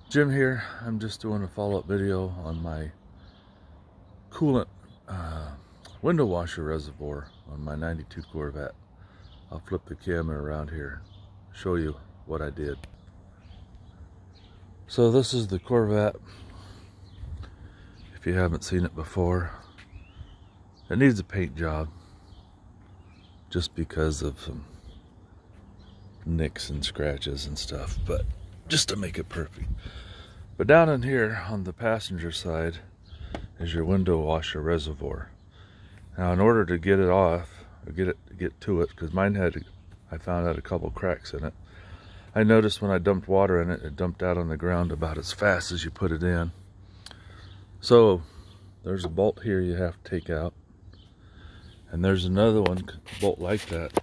Jim here. I'm just doing a follow-up video on my coolant window washer reservoir on my 92 Corvette. I'll flip the camera around here, show you what I did. So this is the Corvette. If you haven't seen it before, it needs a paint job just because of some nicks and scratches and stuff, but just to make it perfect. But down in here on the passenger side is your window washer reservoir. Now in order to get it off, or get to it, because mine I found out a couple cracks in it. I noticed when I dumped water in it, it dumped out on the ground about as fast as you put it in. So there's a bolt here you have to take out. And there's another one, bolt like that,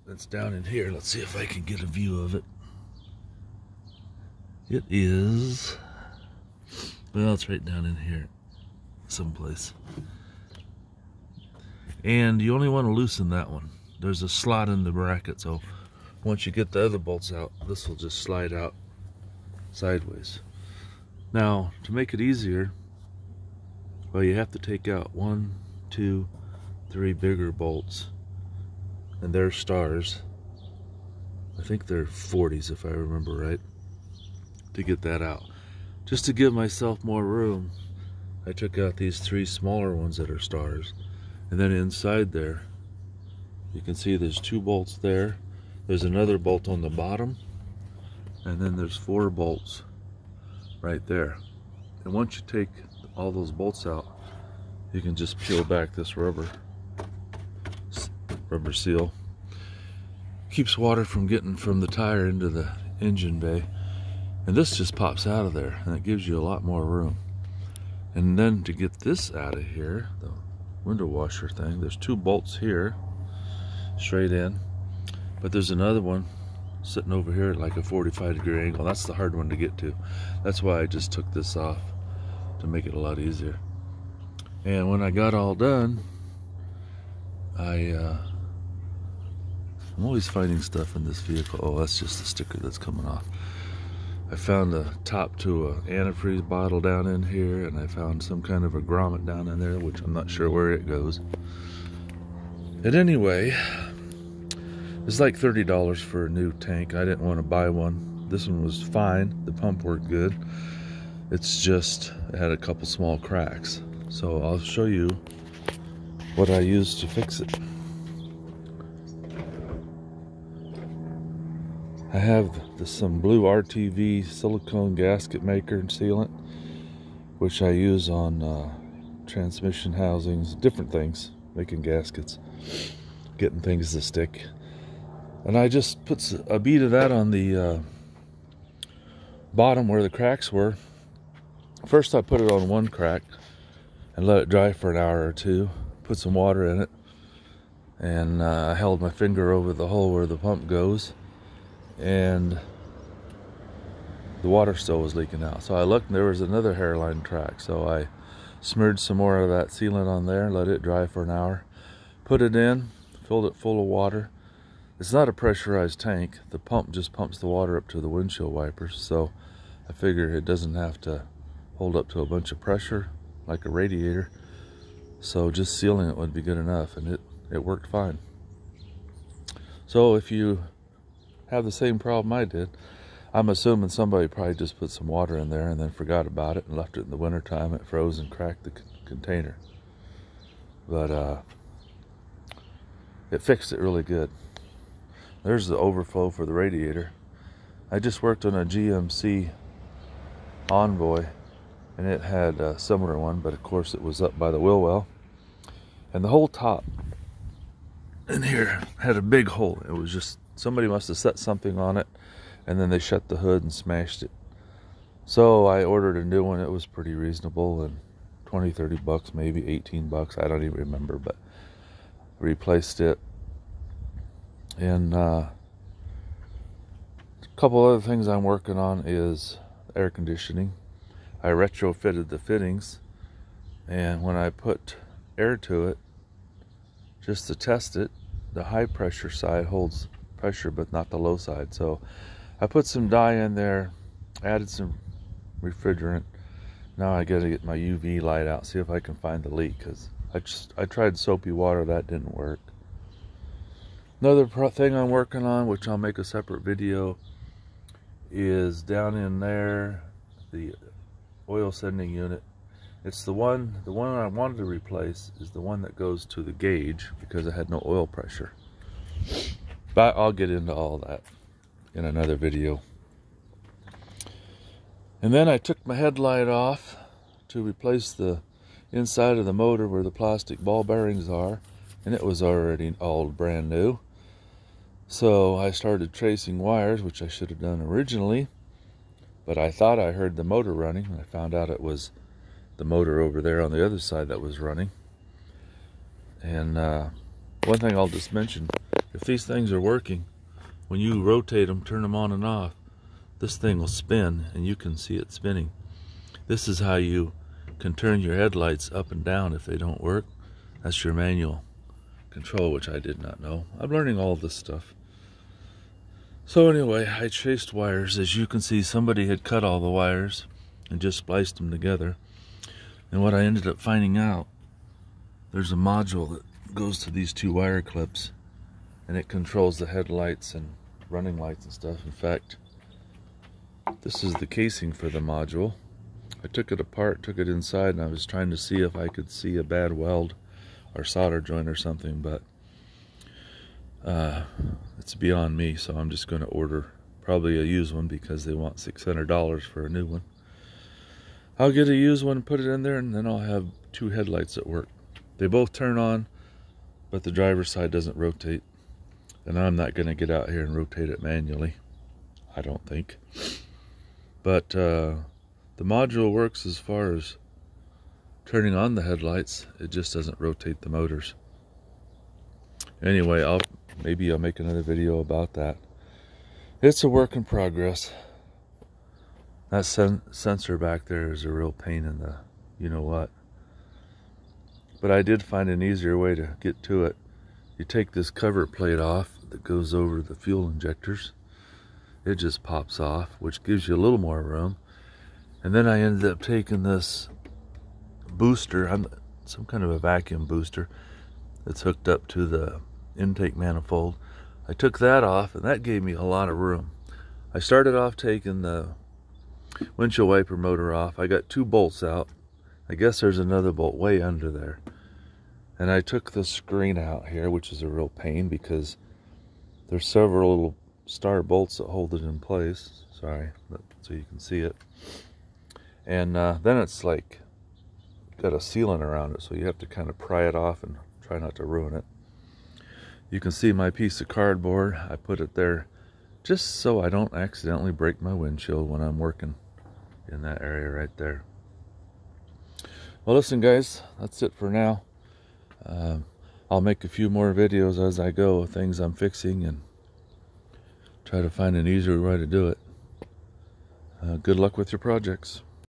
that's down in here. Let's see if I can get a view of it. It is, well, it's right down in here someplace. And you only want to loosen that one. There's a slot in the bracket, so once you get the other bolts out, this will just slide out sideways. Now, to make it easier, well, you have to take out 1, 2, 3 bigger bolts, and they're stars. I think they're 40s if I remember right, to get that out. Just to give myself more room, I took out these 3 smaller ones that are stars, and then inside there you can see there's 2 bolts there. There's another bolt on the bottom, and then there's 4 bolts right there. And once you take all those bolts out, you can just peel back this rubber seal. Keeps water from getting from the tire into the engine bay, and this just pops out of there, and it gives you a lot more room. And then to get this out of here, the window washer thing, there's 2 bolts here straight in, but there's another one sitting over here at like a 45-degree angle. That's the hard one to get to. That's why I just took this off, to make it a lot easier. And when I got all done, I'm always finding stuff in this vehicle. Oh, that's just the sticker that's coming off. I found a top to an antifreeze bottle down in here, and I found some kind of a grommet down in there, which I'm not sure where it goes. And anyway, it's like $30 for a new tank. I didn't want to buy one. This one was fine. The pump worked good. It's just, it had a couple small cracks. So I'll show you what I used to fix it. I have some blue RTV silicone gasket maker and sealant, which I use on transmission housings, different things, making gaskets, getting things to stick. And I just put a bead of that on the bottom where the cracks were. First I put it on one crack and let it dry for an hour or two, put some water in it, and I held my finger over the hole where the pump goes, and the water still was leaking out. So I looked, and there was another hairline crack. So I smeared some more of that sealant on there, let it dry for an hour, put it in, filled it full of water. It's not a pressurized tank. The pump just pumps the water up to the windshield wipers, so I figure it doesn't have to hold up to a bunch of pressure like a radiator. So just sealing it would be good enough, and it worked fine. So if you have the same problem I did, I'm assuming somebody probably just put some water in there and then forgot about it and left it in the wintertime. It froze and cracked the container. But it fixed it really good. There's the overflow for the radiator. I just worked on a GMC Envoy, and it had a similar one, but of course it was up by the wheel well. And the whole top in here had a big hole. It was just, somebody must have set something on it, and then they shut the hood and smashed it. So I ordered a new one. It was pretty reasonable, and 20, 30 bucks, maybe 18 bucks. I don't even remember, but replaced it. And a couple other things I'm working on is air conditioning. I retrofitted the fittings, and when I put air to it, just to test it, the high pressure side holds pressure but not the low side. So I put some dye in there, added some refrigerant. Now I gotta get my UV light out, see if I can find the leak, because I tried soapy water, that didn't work. Another thing I'm working on, which I'll make a separate video, is down in there, the oil sending unit. It's the one I wanted to replace is the one that goes to the gauge, because it had no oil pressure. But I'll get into all that in another video. And then I took my headlight off to replace the inside of the motor where the plastic ball bearings are, and it was already all brand new. So I started tracing wires, which I should have done originally, but I thought I heard the motor running, and I found out it was the motor over there on the other side that was running. And one thing I'll just mention, if these things are working, when you rotate them, turn them on and off, this thing will spin, and you can see it spinning. This is how you can turn your headlights up and down if they don't work. That's your manual control, which I did not know. I'm learning all this stuff. So anyway, I traced wires. As you can see, somebody had cut all the wires and just spliced them together. And what I ended up finding out, there's a module that goes to these two wire clips, and it controls the headlights and running lights and stuff. In fact, this is the casing for the module. I took it apart, took it inside, and I was trying to see if I could see a bad weld or solder joint or something, but it's beyond me, so I'm just going to order probably a used one, because they want $600 for a new one. I'll get a used one, put it in there, and then I'll have two headlights that work. They both turn on, but the driver's side doesn't rotate, and I'm not going to get out here and rotate it manually, I don't think. But the module works as far as turning on the headlights. It just doesn't rotate the motors. Anyway, maybe I'll make another video about that. It's a work in progress. That sensor back there is a real pain in the you-know-what. But I did find an easier way to get to it. You take this cover plate off that goes over the fuel injectors. It just pops off, which gives you a little more room. And then I ended up taking this booster, some kind of a vacuum booster that's hooked up to the intake manifold. I took that off, and that gave me a lot of room. I started off taking the windshield wiper motor off. I got two bolts out. I guess there's another bolt way under there. And I took the screen out here, which is a real pain because there's several little star bolts that hold it in place. Sorry, so you can see it. And then it's like got a sealant around it, so you have to kind of pry it off and try not to ruin it. You can see my piece of cardboard. I put it there just so I don't accidentally break my windshield when I'm working in that area right there. Well, listen guys, that's it for now. I'll make a few more videos as I go of things I'm fixing and try to find an easier way to do it. Good luck with your projects.